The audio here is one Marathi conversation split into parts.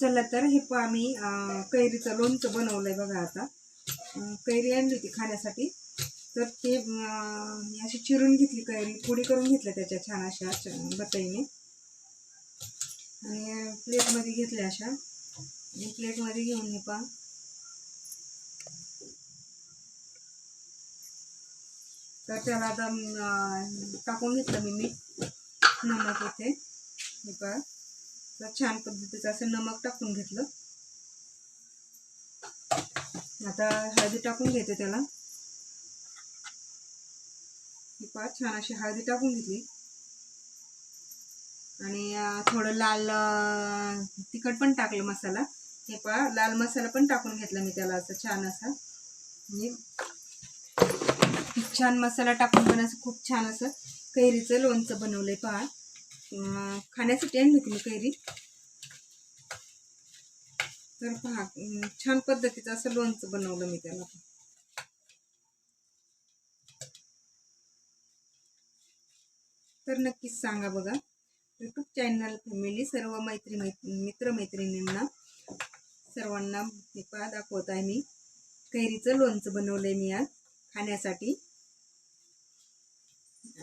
चला तर हे पहा मी कैरीचं लोणचं बनवलंय बघा. आता कैरी आणली होती खाण्यासाठी, तर ते मी अशी चिरून घेतली कैरी, पुडी करून घेतल्या त्याच्या छान अशा बटाईने, आणि प्लेटमध्ये घेतल्या अशा. प्लेटमध्ये घेऊन हे पहा तर त्याला आता टाकून घेतलं मी मीठ नमक इथे. हे पहा तर छान पद्धतीचं असं नमक टाकून घेतलं. आता हळदी टाकून घेते त्याला. हे पहा छान अशी हळदी टाकून घेतली, आणि थोडं लाल तिखट पण टाकलं मसाला. हे पहा लाल मसाला पण टाकून घेतला मी त्याला असं छान असा. म्हणजे छान मसाला टाकून पण असं खूप छान असं कैरीचं लोणचं बनवलंय पहा. खाण्यासाठी आणली होती मी कैरी, तर पहा छान पद्धतीचं असं लोणचं बनवलं मी त्याला. तर नक्कीच सांगा बघा. यूट्यूब चॅनल फॅमिली सर्व मित्रमैत्रिणींना सर्वांना हे पहा दाखवत आहे मी. कैरीचं लोणचं बनवलंय मी आज खाण्यासाठी,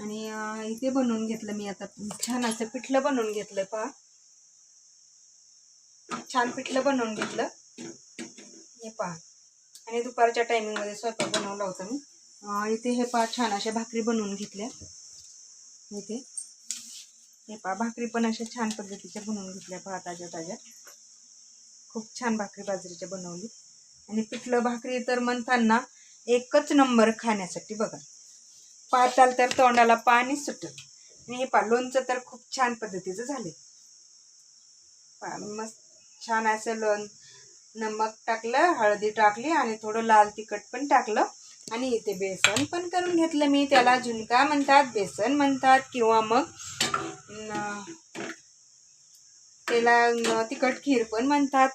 आणि इथे बनवून घेतलं मी. आता छान असं पिठलं बनवून घेतलं पहा. छान पिठलं बनवून घेतलं हे पहा. आणि दुपारच्या टायमिंगमध्ये स्वयंपाक बनवला होता मी. इथे हे पहा छान अशा भाकरी बनवून घेतल्या. इथे हे पहा भाकरी पण अशा छान पद्धतीच्या बनवून घेतल्या पहा, ताज्या ताज्या. खूप छान भाकरी बाजरीच्या बनवली. आणि पिठलं भाकरी तर म्हणताना एकच नंबर खाण्यासाठी बघा. पाहताल तर तोंडाला पाणी सुटत. आणि हे पहा लोणचं तर खूप छान पद्धतीचं झाले पहा. मस्त छान असं नमक टाकलं, हळदी टाकली, आणि थोडं लाल तिखट पण टाकलं. आणि इथे बेसन पण करून घेतलं मी. त्याला झुणका म्हणतात, बेसन म्हणतात, किंवा मग त्याला तिखट खीर पण म्हणतात.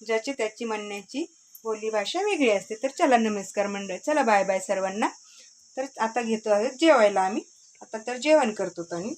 ज्याची त्याची म्हणण्याची बोली भाषा वेगळी असते. तर चला नमस्कार मंडळ, चला बाय बाय सर्वांना. तर आता घेतो आहे जेवायला आम्ही. आता तर जेवण करतो आम्ही.